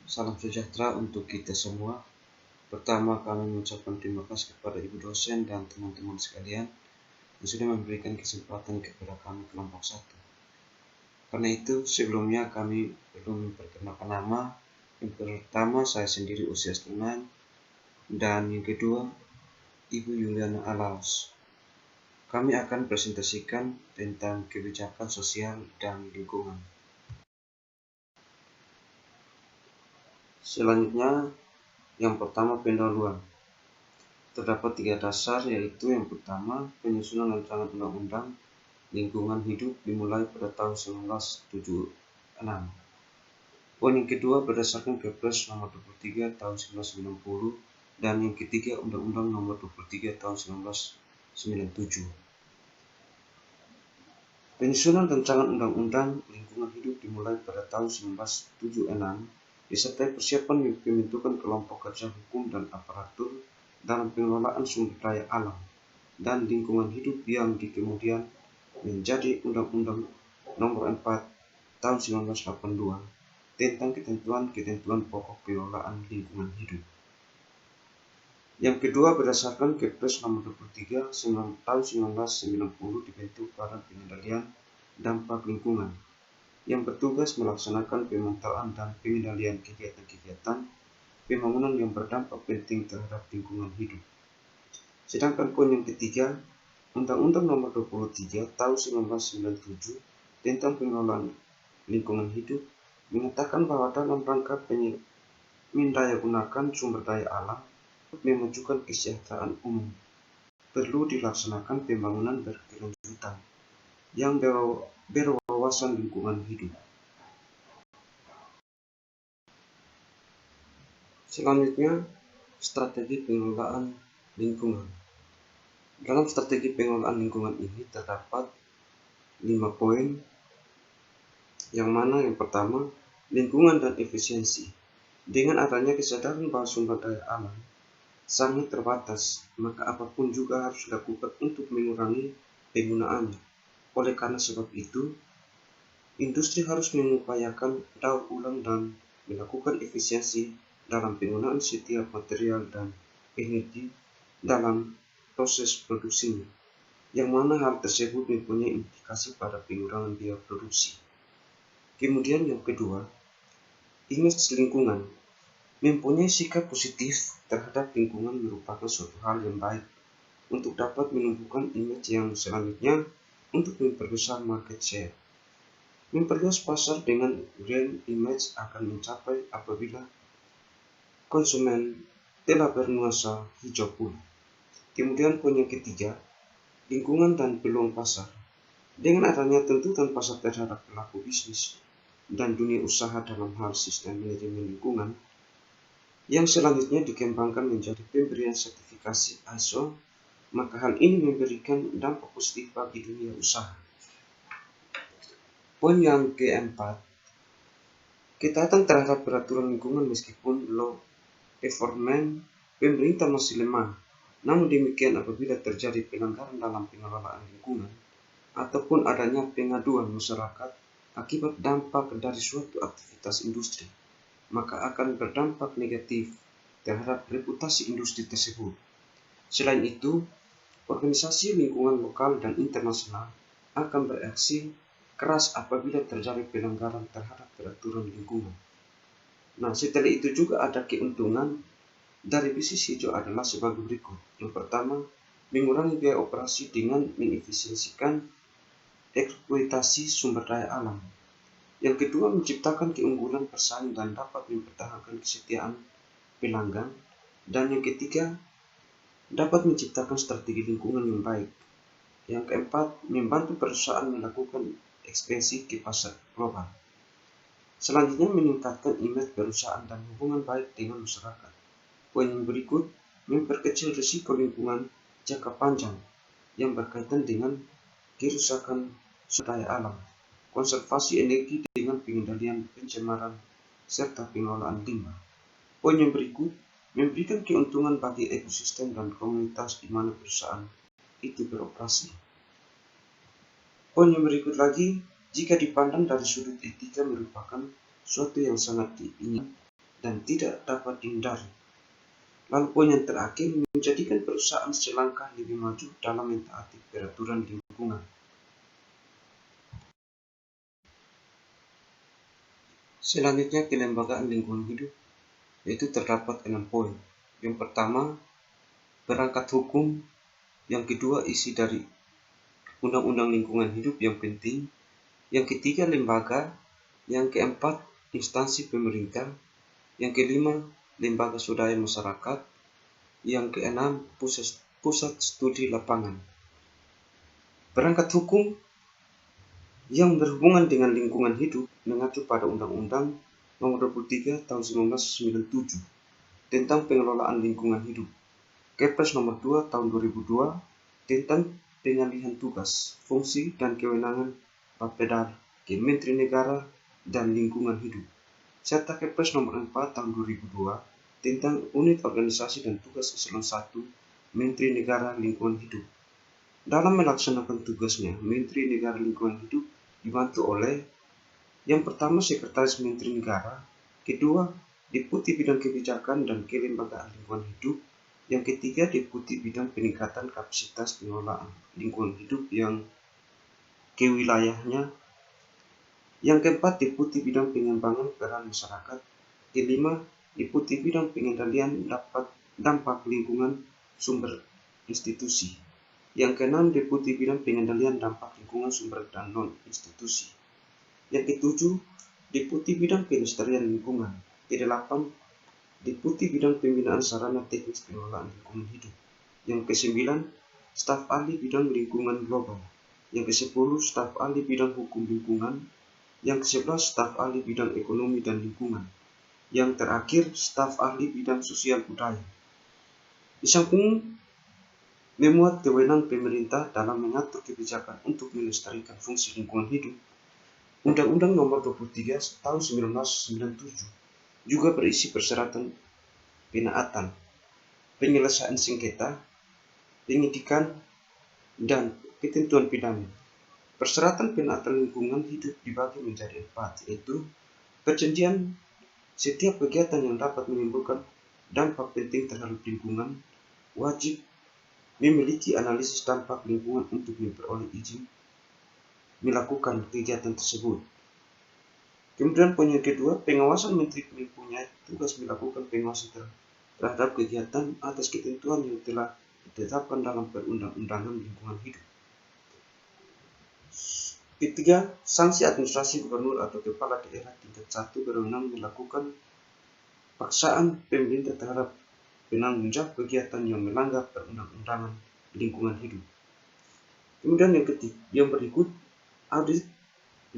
Salam sejahtera untuk kita semua. Pertama, kami mengucapkan terima kasih kepada Ibu dosen dan teman-teman sekalian yang sudah memberikan kesempatan kepada kami kelompok 1. Karena itu, sebelumnya kami perlu memperkenalkan nama. Yang pertama, saya sendiri Usias Tunan, dan yang kedua, Ibu Yuliana Alaus. Kami akan presentasikan tentang kebijakan sosial dan lingkungan. Selanjutnya, yang pertama, pendahuluan. Terdapat 3 dasar, yaitu yang pertama, penyusunan rancangan undang-undang lingkungan hidup dimulai pada tahun 1976. Poin yang kedua berdasarkan Kepres nomor 23 tahun 1990 dan yang ketiga Undang-Undang nomor 23 tahun 1997. Penyusunan rancangan undang-undang lingkungan hidup dimulai pada tahun 1976 disertai persiapan pembentukan kelompok kerja hukum dan aparatur dalam pengelolaan sumber daya alam dan lingkungan hidup yang kemudian menjadi Undang-Undang Nomor 4 Tahun 1982 tentang ketentuan-ketentuan pokok pengelolaan lingkungan hidup. Yang kedua berdasarkan Kepres Nomor 23 Tahun 1990 dibentuk Badan Pengendalian Dampak Lingkungan yang bertugas melaksanakan pemantauan dan pengendalian kegiatan-kegiatan pembangunan yang berdampak penting terhadap lingkungan hidup. Sedangkan poin yang ketiga, Undang-Undang Nomor 23 Tahun 1997 tentang pengelolaan lingkungan hidup mengatakan bahwa dalam rangka mendayagunakan sumber daya alam untuk memajukan kesejahteraan umum, perlu dilaksanakan pembangunan berkelanjutan yang berwawasan lingkungan hidup. Selanjutnya, strategi pengelolaan lingkungan. Dalam strategi pengelolaan lingkungan ini terdapat 5 poin, yang mana yang pertama, lingkungan dan efisiensi. Dengan adanya kesadaran bahwa sumber daya alam sangat terbatas, maka apapun juga harus dilakukan untuk mengurangi penggunaannya. Oleh karena sebab itu, industri harus mengupayakan daur ulang dan melakukan efisiensi dalam penggunaan setiap material dan energi dalam proses produksinya, yang mana hal tersebut mempunyai implikasi pada pengurangan biaya produksi. Kemudian yang kedua, image lingkungan. Mempunyai sikap positif terhadap lingkungan merupakan suatu hal yang baik untuk dapat menumbuhkan image yang selanjutnya untuk memperbesar market share. Memperluas pasar dengan brand image akan mencapai apabila konsumen telah bernuansa hijau pula. Kemudian poin yang ketiga, lingkungan dan peluang pasar. Dengan adanya tuntutan pasar terhadap pelaku bisnis dan dunia usaha dalam hal sistem manajemen lingkungan, yang selanjutnya dikembangkan menjadi pemberian sertifikasi ISO, maka hal ini memberikan dampak positif bagi dunia usaha. Poin yang keempat, ketaatan terhadap peraturan lingkungan meskipun law enforcement pemerintah masih lemah. Namun demikian apabila terjadi pelanggaran dalam pengelolaan lingkungan ataupun adanya pengaduan masyarakat akibat dampak dari suatu aktivitas industri, maka akan berdampak negatif terhadap reputasi industri tersebut. Selain itu, organisasi lingkungan lokal dan internasional akan bereaksi keras apabila terjadi pelanggaran terhadap peraturan lingkungan. Nah, setelah itu juga ada keuntungan dari bisnis hijau adalah sebagai berikut. Yang pertama, mengurangi biaya operasi dengan mengefisiensikan eksploitasi sumber daya alam. Yang kedua, menciptakan keunggulan persaing dan dapat mempertahankan kesetiaan pelanggan. Dan yang ketiga, dapat menciptakan strategi lingkungan yang baik. Yang keempat, membantu perusahaan melakukan ekspansi ke pasar global. Selanjutnya, meningkatkan image perusahaan dan hubungan baik dengan masyarakat. Poin yang berikut, memperkecil risiko lingkungan jangka panjang yang berkaitan dengan kerusakan sumber daya alam, konservasi energi dengan pengendalian pencemaran, serta pengelolaan limbah. Poin yang berikut, memberikan keuntungan bagi ekosistem dan komunitas di mana perusahaan itu beroperasi. Poin yang berikut lagi, jika dipandang dari sudut etika merupakan suatu yang sangat diinginkan dan tidak dapat dihindari. Lalu poin yang terakhir, menjadikan perusahaan selangkah lebih maju dalam mentaati peraturan lingkungan. Selanjutnya, kelembagaan lingkungan hidup, yaitu terdapat 6 poin. Yang pertama, perangkat hukum. Yang kedua, isi dari undang-undang lingkungan hidup yang penting. Yang ketiga, lembaga. Yang keempat, instansi pemerintah. Yang kelima, lembaga swadaya masyarakat. Yang keenam, pusat studi lapangan. Perangkat hukum yang berhubungan dengan lingkungan hidup mengacu pada Undang-Undang Nomor 23 Tahun 1997 tentang pengelolaan lingkungan hidup, Kepres Nomor 2 Tahun 2002 tentang pengalihan tugas, fungsi, dan kewenangan Bapeda, Kementerian Negara dan Lingkungan Hidup, serta Kepres Nomor 4 Tahun 2002 tentang unit organisasi dan tugas Eselon 1 Menteri Negara Lingkungan Hidup. Dalam melaksanakan tugasnya, Menteri Negara Lingkungan Hidup dibantu oleh yang pertama Sekretaris Menteri Negara, kedua Deputi Bidang Kebijakan dan Kelembagaan Lingkungan Hidup, yang ketiga Deputi Bidang Peningkatan Kapasitas Pengelolaan Lingkungan Hidup yang kewilayahnya, yang keempat Deputi Bidang Pengembangan Peran Masyarakat, kelima Deputi Bidang Pengendalian Dampak Lingkungan Sumber Institusi, yang keenam Deputi Bidang Pengendalian Dampak Lingkungan Sumber dan Non-Institusi, yang ketujuh Deputi Bidang Pelestarian Lingkungan, kedelapan Deputi Bidang Pembinaan Sarana Teknis Pengelolaan Lingkungan Hidup, yang kesembilan Staf Ahli Bidang Lingkungan Global, yang kesepuluh Staf Ahli Bidang Hukum Lingkungan, yang kesebelas Staf Ahli Bidang Ekonomi dan Lingkungan, yang terakhir Staf Ahli Bidang Sosial Budaya. Di samping memuat wewenang pemerintah dalam mengatur kebijakan untuk melestarikan fungsi lingkungan hidup, Undang-Undang Nomor 23 Tahun 1997 juga berisi persyaratan penaatan, penyelesaian sengketa, penyidikan, dan ketentuan pidana. Persyaratan penaatan lingkungan hidup dibagi menjadi 4, yaitu perjanjian setiap kegiatan yang dapat menimbulkan dampak penting terhadap lingkungan wajib memiliki analisis dampak lingkungan untuk memperoleh izin melakukan kegiatan tersebut. Kemudian poin yang kedua, pengawasan menteri mempunyai tugas melakukan pengawasan terhadap kegiatan atas ketentuan yang telah ditetapkan dalam perundang-undangan lingkungan hidup. Ketiga, sanksi administrasi gubernur atau kepala daerah tingkat 1 berwenang melakukan paksaan pemerintah terhadap penanggung jawab kegiatan yang melanggar perundang-undangan lingkungan hidup. Kemudian yang berikut, audit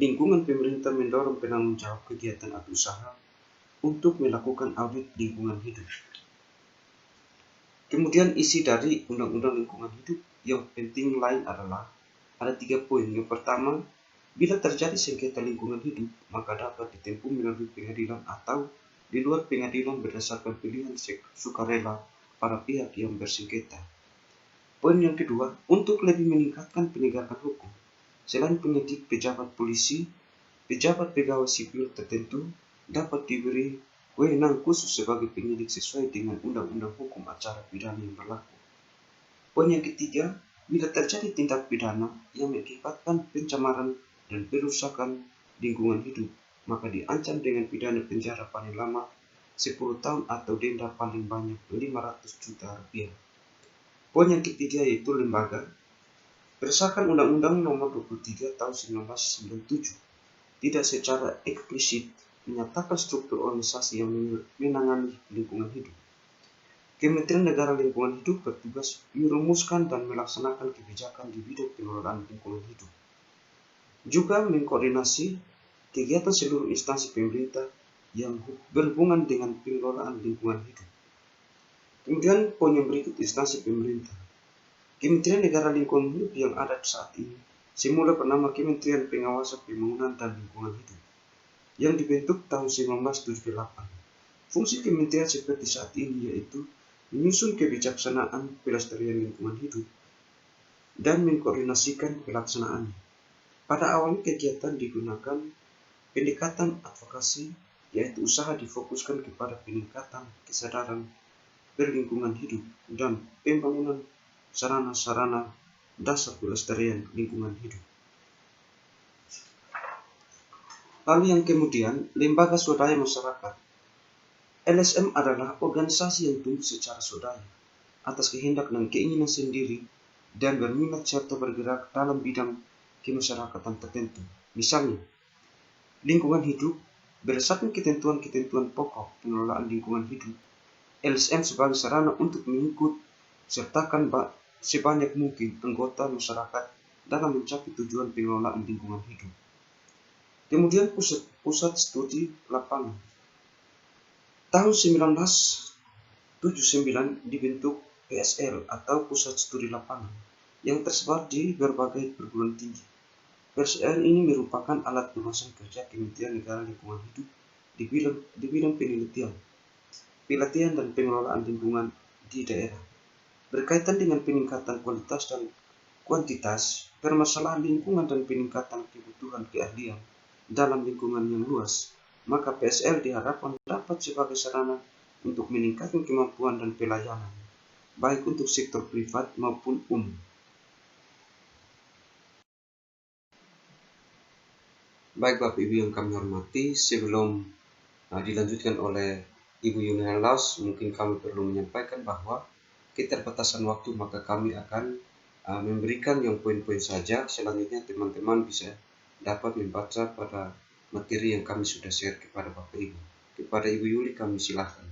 lingkungan. Pemerintah mendorong penanggung jawab kegiatan atau usaha untuk melakukan audit lingkungan hidup. Kemudian isi dari Undang-Undang Lingkungan Hidup yang penting lain adalah ada 3 poin. Yang pertama, bila terjadi sengketa lingkungan hidup, maka dapat ditempuh melalui pengadilan atau di luar pengadilan berdasarkan pilihan sukarela para pihak yang bersengketa. Poin yang kedua, untuk lebih meningkatkan penegakan hukum, selain penyidik, pejabat polisi, pejabat pegawai sipil tertentu dapat diberi wewenang khusus sebagai penyidik sesuai dengan Undang-Undang Hukum Acara Pidana yang berlaku. Poin yang ketiga, bila terjadi tindak pidana yang mengakibatkan pencemaran dan perusakan lingkungan hidup, maka diancam dengan pidana penjara paling lama 10 tahun atau denda paling banyak 500 juta rupiah. Poin yang ketiga yaitu lembaga. Berdasarkan Undang-Undang Nomor 23 Tahun 1997, tidak secara eksplisit menyatakan struktur organisasi yang menangani lingkungan hidup. Kementerian Negara Lingkungan Hidup bertugas merumuskan dan melaksanakan kebijakan di bidang pengelolaan lingkungan hidup. Juga mengkoordinasi kegiatan seluruh instansi pemerintah yang berhubungan dengan pengelolaan lingkungan hidup. Kemudian poin yang berikut, instansi pemerintah. Kementerian Negara Lingkungan Hidup yang ada saat ini semula bernama Kementerian Pengawasan Pembangunan dan Lingkungan Hidup yang dibentuk tahun 1978. Fungsi kementerian seperti saat ini yaitu menyusun kebijaksanaan pelestarian lingkungan hidup dan mengkoordinasikan pelaksanaannya. Pada awalnya kegiatan digunakan pendekatan advokasi yaitu usaha difokuskan kepada peningkatan kesadaran berlingkungan hidup dan pembangunan sarana-sarana dasar pelestarian lingkungan hidup. Lalu yang kemudian, lembaga swadaya masyarakat. LSM adalah organisasi yang tumbuh secara swadaya atas kehendak dan keinginan sendiri dan berminat serta bergerak dalam bidang kemasyarakatan tertentu. Misalnya, lingkungan hidup berdasarkan ketentuan-ketentuan pokok pengelolaan lingkungan hidup. LSM sebagai sarana untuk mengikut sertakan sebanyak mungkin anggota masyarakat dalam mencapai tujuan pengelolaan lingkungan hidup. Kemudian pusat studi lapangan. Tahun 1979 dibentuk PSL atau Pusat Studi Lapangan yang tersebar di berbagai perguruan tinggi. PSL ini merupakan alat pembahasan kerja Kementerian Negara Lingkungan Hidup di bidang penelitian, pelatihan dan pengelolaan lingkungan di daerah. Berkaitan dengan peningkatan kualitas dan kuantitas permasalahan lingkungan dan peningkatan kebutuhan keahlian dalam lingkungan yang luas, maka PSL diharapkan dapat sebagai sarana untuk meningkatkan kemampuan dan pelayanan, baik untuk sektor privat maupun umum. Baik Bapak Ibu yang kami hormati, sebelum dilanjutkan oleh Ibu Yuni Laus, mungkin kami perlu menyampaikan bahwa keterbatasan waktu, maka kami akan memberikan yang poin-poin saja. Selanjutnya teman-teman bisa dapat membaca pada materi yang kami sudah share kepada Bapak Ibu. Kepada Ibu Yuli kami silakan.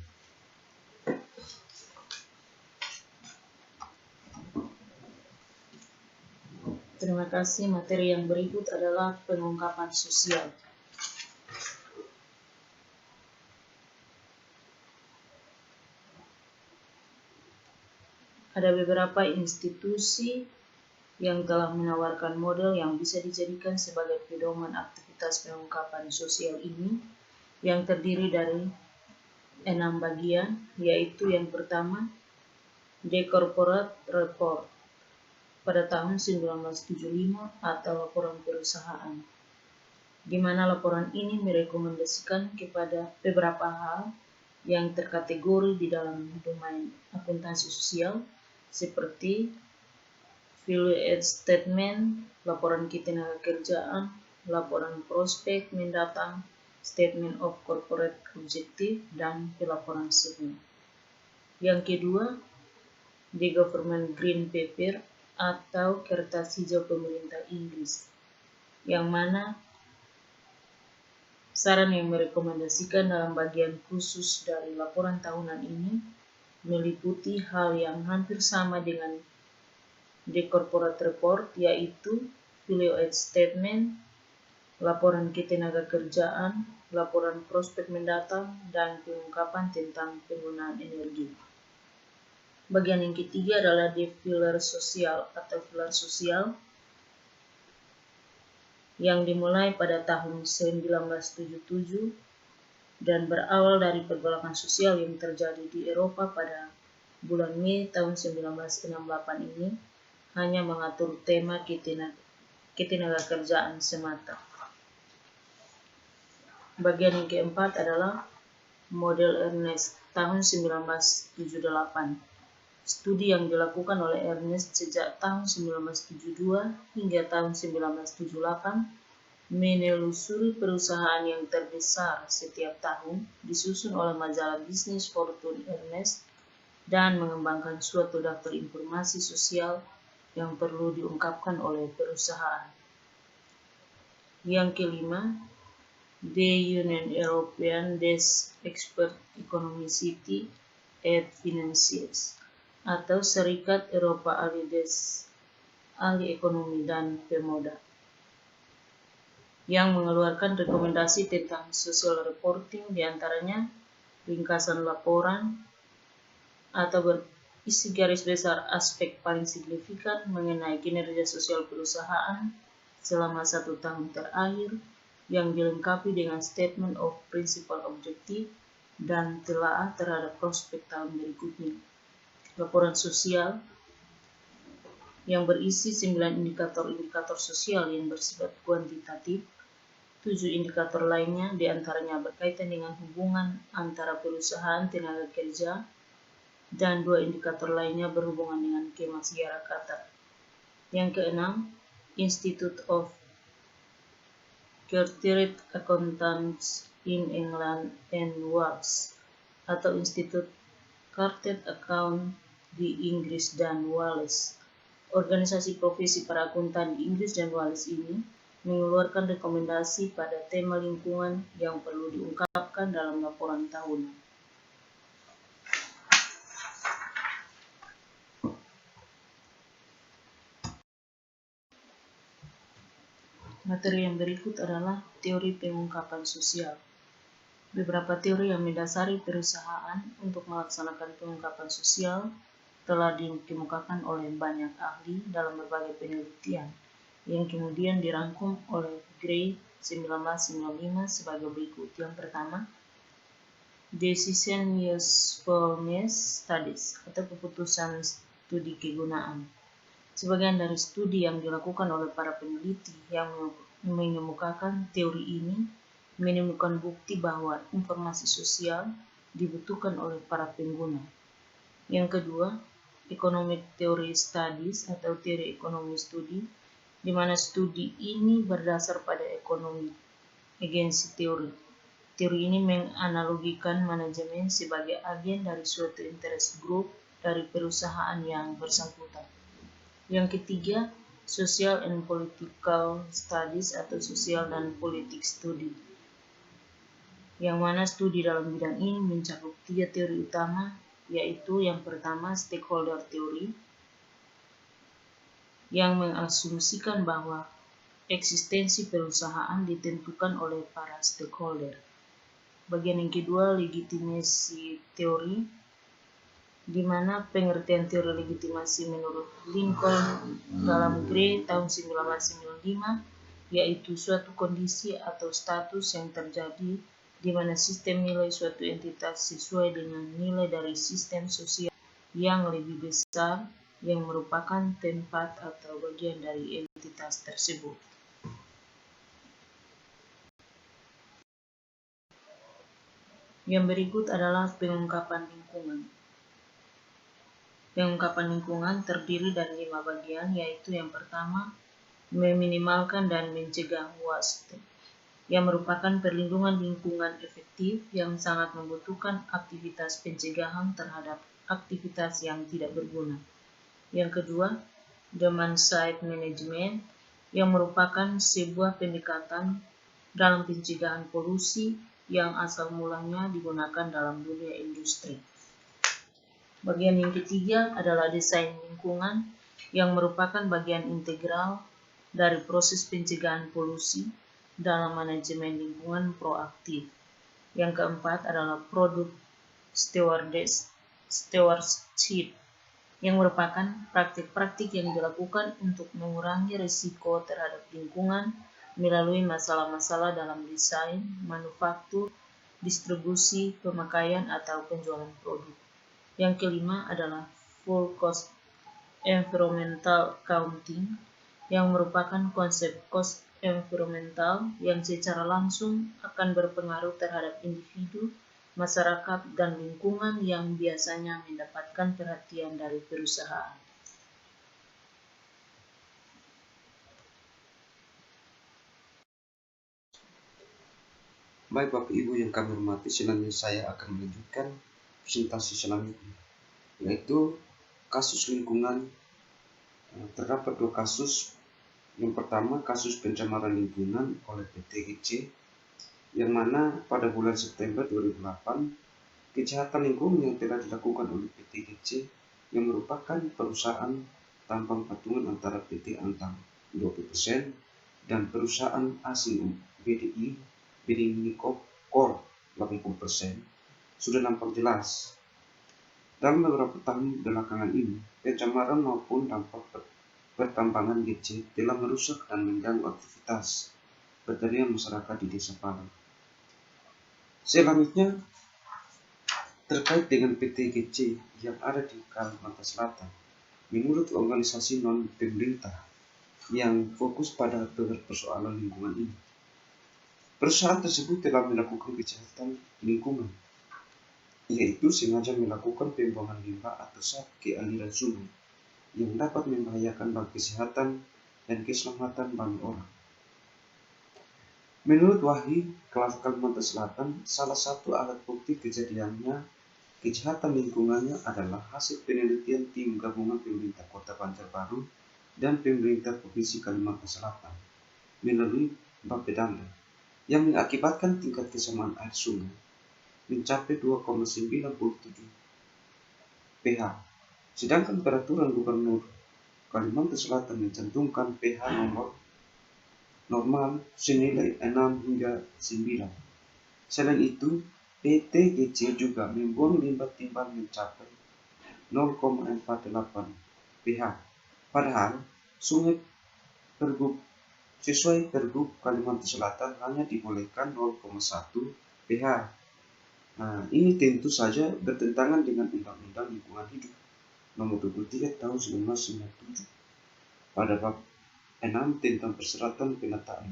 Terima kasih. Materi yang berikut adalah pengungkapan sosial. Ada beberapa institusi yang telah menawarkan model yang bisa dijadikan sebagai pedoman aktivitas pengungkapan sosial ini, yang terdiri dari 6 bagian, yaitu yang pertama, The Corporate Report pada tahun 1975 atau laporan perusahaan, di mana laporan ini merekomendasikan kepada beberapa hal yang terkategori di dalam domain akuntansi sosial seperti value add statement, laporan ketenaga kerjaan, laporan prospek mendatang, statement of corporate objective, dan pelaporan segmen. Yang kedua, The Government Green Paper atau kertas hijau pemerintah Inggris, yang mana saran yang merekomendasikan dalam bagian khusus dari laporan tahunan ini meliputi hal yang hampir sama dengan The Corporate Report, yaitu value add statement, laporan ketenaga kerjaan, laporan prospek mendatang, dan pengungkapan tentang penggunaan energi. Bagian yang ketiga adalah The Pillar Sosial atau pilar sosial yang dimulai pada tahun 1977 dan berawal dari pergolakan sosial yang terjadi di Eropa pada bulan Mei tahun 1968 ini, hanya mengatur tema ketenaga kerjaan semata. Bagian yang keempat adalah model Ernest tahun 1978. Studi yang dilakukan oleh Ernest sejak tahun 1972 hingga tahun 1978 menelusuri perusahaan yang terbesar setiap tahun disusun oleh majalah bisnis Fortune Ernest dan mengembangkan suatu daftar informasi sosial yang perlu diungkapkan oleh perusahaan. Yang kelima, The Union European Desk Expert Economicity et Financiers atau Serikat Eropa Ahli Ekonomi dan Pemoda, yang mengeluarkan rekomendasi tentang social reporting, diantaranya ringkasan laporan atau berisi garis besar aspek paling signifikan mengenai kinerja sosial perusahaan selama 1 tahun terakhir, yang dilengkapi dengan statement of principal objective dan telaah terhadap prospek tahun berikutnya. Laporan sosial yang berisi 9 indikator-indikator sosial yang bersifat kuantitatif, 7 indikator lainnya diantaranya berkaitan dengan hubungan antara perusahaan tenaga kerja, dan 2 indikator lainnya berhubungan dengan kemasyarakatan. Yang keenam, Institute of Chartered Accountants in England and Wales atau Institut Chartered Account di Inggris dan Wales. Organisasi profesi para akuntan di Inggris dan Wales ini mengeluarkan rekomendasi pada tema lingkungan yang perlu diungkapkan dalam laporan tahunan. Materi yang berikut adalah teori pengungkapan sosial. Beberapa teori yang mendasari perusahaan untuk melaksanakan pengungkapan sosial telah dikemukakan oleh banyak ahli dalam berbagai penelitian, yang kemudian dirangkum oleh Gray 1995 sebagai berikut. Yang pertama, Decision Usefulness Studies atau keputusan studi kegunaan. Sebagian dari studi yang dilakukan oleh para peneliti yang mengemukakan teori ini menemukan bukti bahwa informasi sosial dibutuhkan oleh para pengguna. Yang kedua, Economic Theory Studies atau teori ekonomi studi, di mana studi ini berdasar pada ekonomi agensi teori. Teori ini menganalogikan manajemen sebagai agen dari suatu interest group dari perusahaan yang bersangkutan. Yang ketiga, Social and Political Studies atau sosial dan politik studi, yang mana studi dalam bidang ini mencakup 3 teori utama, yaitu yang pertama stakeholder theory, yang mengasumsikan bahwa eksistensi perusahaan ditentukan oleh para stakeholder. Bagian yang kedua legitimasi teori, di mana pengertian teori legitimasi menurut Lincoln dalam Gray tahun 1995, yaitu suatu kondisi atau status yang terjadi di mana sistem nilai suatu entitas sesuai dengan nilai dari sistem sosial yang lebih besar yang merupakan tempat atau bagian dari entitas tersebut. Yang berikut adalah pengungkapan lingkungan. Pengungkapan lingkungan terdiri dari 5 bagian, yaitu yang pertama, meminimalkan dan mencegah waste, yang merupakan perlindungan lingkungan efektif yang sangat membutuhkan aktivitas pencegahan terhadap aktivitas yang tidak berguna. Yang kedua, demand-side management, yang merupakan sebuah pendekatan dalam pencegahan polusi yang asal mulanya digunakan dalam dunia industri. Bagian yang ketiga adalah desain lingkungan, yang merupakan bagian integral dari proses pencegahan polusi dalam manajemen lingkungan proaktif. Yang keempat adalah product stewardship, yang merupakan praktik-praktik yang dilakukan untuk mengurangi risiko terhadap lingkungan melalui masalah-masalah dalam desain, manufaktur, distribusi, pemakaian, atau penjualan produk. Yang kelima adalah full cost environmental accounting, yang merupakan konsep cost environmental yang secara langsung akan berpengaruh terhadap individu, masyarakat, dan lingkungan yang biasanya mendapatkan perhatian dari perusahaan. Baik Bapak Ibu yang kami hormati, selanjutnya saya akan melanjutkan presentasi selanjutnya, yaitu kasus lingkungan. Terdapat 2 kasus. Yang pertama, kasus pencemaran lingkungan oleh PT GC, yang mana pada bulan September 2008, kejahatan lingkungan yang telah dilakukan oleh PT GC, yang merupakan perusahaan tambang patungan antara PT Antam 20% dan perusahaan asing BDI Minicor 80%, sudah nampak jelas. Dalam beberapa tahun belakangan ini, pencemaran maupun dampak pertambangan GC telah merusak dan mengganggu aktivitas pertanian masyarakat di Desa Palu. Selanjutnya, terkait dengan PT GC yang ada di Kalimantan Selatan, menurut organisasi non-pemerintah yang fokus pada persoalan lingkungan ini, Perusahaan tersebut telah melakukan kejahatan lingkungan, yaitu sengaja melakukan pembuangan limbah atau zat ke aliran sungai yang dapat membahayakan bagi kesehatan dan keselamatan banyak orang. Menurut Wahyu, Kalimantan Selatan, salah satu alat bukti kejahatan lingkungannya adalah hasil penelitian tim gabungan pemerintah Kota Banjarbaru dan pemerintah Provinsi Kalimantan Selatan melalui Bapedanda yang mengakibatkan tingkat kesamaan air sungai mencapai 2,97 pH. Sedangkan peraturan Gubernur Kalimantan Selatan mencantumkan pH normal senilai 6 hingga 9. Selain itu, PTGC juga membuang limbah timbal mencapai 0,48 pH. Padahal, sungai Pergub sesuai Pergub Kalimantan Selatan hanya dibolehkan 0,1 pH. Nah, ini tentu saja bertentangan dengan Undang-Undang Lingkungan Hidup Nomor 23 Tahun 1997 pada bab 6 tentang persyaratan penataan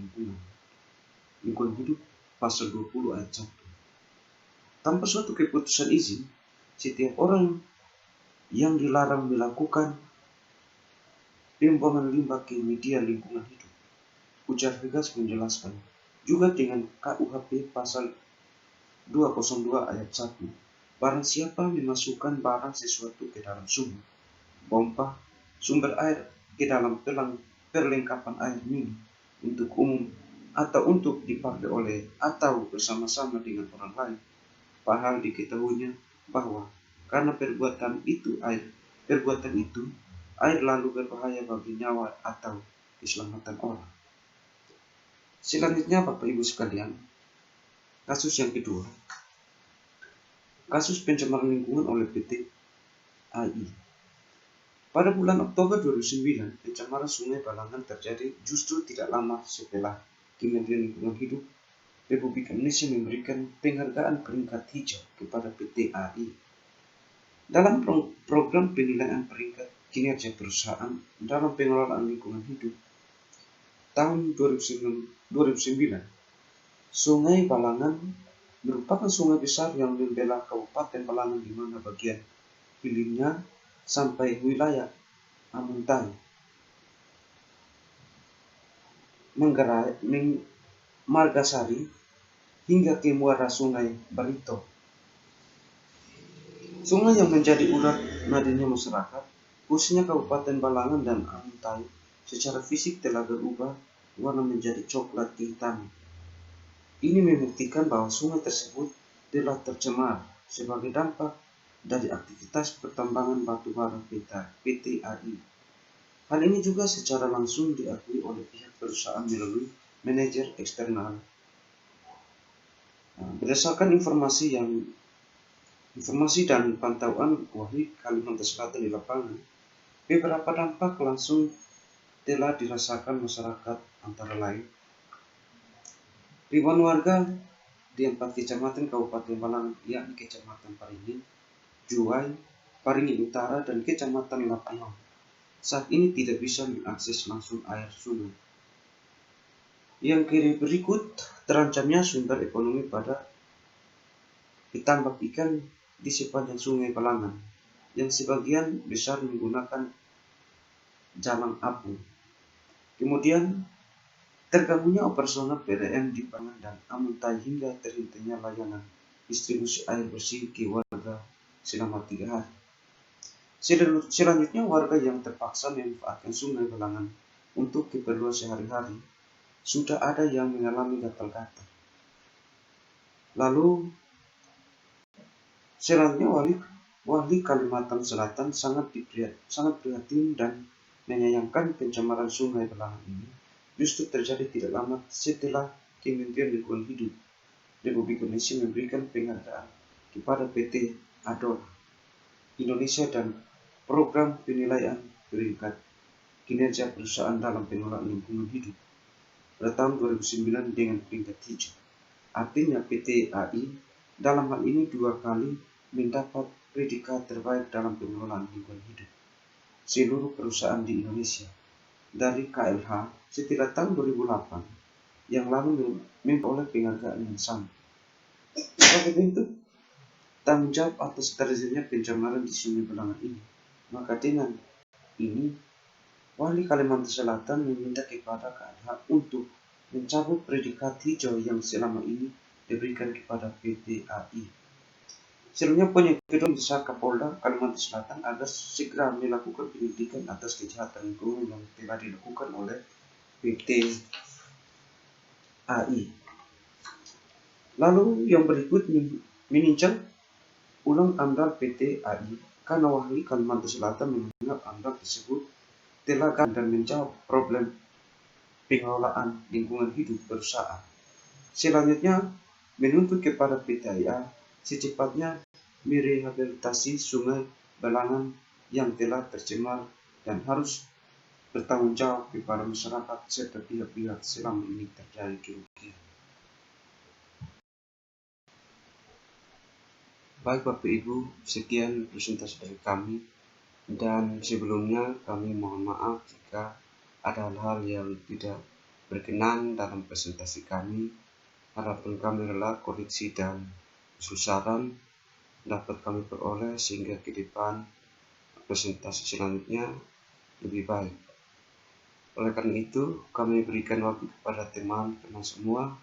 lingkungan hidup pasal 20 ayat 1. Tanpa suatu keputusan izin, setiap orang yang dilarang melakukan pembuangan limbah ke media lingkungan hidup. Ujar Vegas menjelaskan, juga dengan KUHP pasal 202 ayat 1, barang siapa memasukkan barang sesuatu ke dalam sumur, pompa, sumber air ke dalam perlengkapan air minum untuk umum atau untuk dipakai oleh atau bersama-sama dengan orang lain, padahal diketahuinya bahwa karena perbuatan itu air lalu berbahaya bagi nyawa atau keselamatan orang. Selanjutnya Bapak Ibu sekalian, kasus yang kedua, kasus pencemaran lingkungan oleh PT AI. Pada bulan Oktober 2009, pencemaran Sungai Balangan terjadi justru tidak lama setelah Kementerian Lingkungan Hidup Republik Indonesia memberikan penghargaan peringkat hijau kepada PT AI dalam program penilaian peringkat kinerja perusahaan dalam pengelolaan lingkungan hidup tahun 2009. Sungai Balangan merupakan sungai besar yang membela Kabupaten Balangan di mana bagian hilirnya sampai wilayah Amuntai, Margasari hingga ke muara Sungai Barito. Sungai yang menjadi urat nadinya masyarakat, khususnya Kabupaten Balangan dan Amuntai, secara fisik telah berubah warna menjadi coklat hitam. Ini membuktikan bahwa sungai tersebut telah tercemar sebagai dampak dari aktivitas pertambangan batu bara PT AI. Hal ini juga secara langsung diakui oleh pihak perusahaan melalui manajer eksternal. Berdasarkan informasi dan pantauan Wahyu Kalimantan Selatan di lapangan, beberapa dampak langsung telah dirasakan masyarakat, antara lain ribuan warga di 4 kecamatan Kabupaten Balangan, yakni Kecamatan Paringin, Juwai, Paringin Utara, dan Kecamatan Lapayong, saat ini tidak bisa mengakses langsung air sungai. Yang berikut terancamnya sumber ekonomi pada ditambak ikan di sepanjang Sungai Balangan, yang sebagian besar menggunakan jalan apung. Kemudian terganggunya operasional PDAM di Balangan dan Amuntai hingga terhentinya layanan distribusi air bersih ke warga selama 3 hari. Selanjutnya warga yang terpaksa memanfaatkan Sungai Balangan untuk keperluan sehari-hari, sudah ada yang mengalami gatal-gatal. Lalu selanjutnya Wali Kalimantan Selatan sangat prihatin dan menyayangkan pencemaran Sungai Balangan ini justru terjadi tidak lama setelah Kementerian Lingkungan Hidup Republik Indonesia memberikan penghargaan kepada PT ADOL Indonesia dan program penilaian peringkat kinerja perusahaan dalam pengelolaan lingkungan hidup pada tahun 2009 dengan peringkat hijau. Artinya PT AI dalam hal ini 2 kali mendapat predikat terbaik dalam pengelolaan lingkungan hidup seluruh perusahaan di Indonesia dari KLH setelah tahun 2008. yang lalu memperoleh penghargaan yang sama. Sebagai bentuk tanggung jawab atas terjadinya pencemaran di Sungai Belangan ini, maka dengan ini Wali Kalimantan Selatan meminta kepada KLH untuk mencabut predikat hijau yang selama ini diberikan kepada PT AI. Selanjutnya poin yang kedua mendesak Kapolda Kalimantan Selatan agar segera melakukan penyelidikan atas kejahatan lingkungan yang telah dilakukan oleh PT AI. Lalu yang berikut meninjau ulang AMDAL PT AI karena Wali Kalimantan Selatan menganggap AMDAL tersebut telah gagal dan menjawab problem pengelolaan lingkungan hidup perusahaan. Selanjutnya, menuntut kepada PT AI secepatnya merehabilitasi Sungai Belangan yang telah tercemar dan harus bertanggung jawab kepada masyarakat serta pihak-pihak selama ini terjadi kerugian. Baik Bapak Ibu, sekian presentasi dari kami. Dan sebelumnya kami mohon maaf jika ada hal-hal yang tidak berkenan dalam presentasi kami. Harapan kami adalah koreksi dan usul saran dapat kami peroleh sehingga ke depan presentasi selanjutnya lebih baik. Oleh karena itu, kami berikan waktu kepada teman-teman semua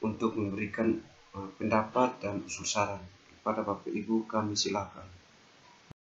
untuk memberikan pendapat dan usul saran. Kepada Bapak Ibu kami silakan.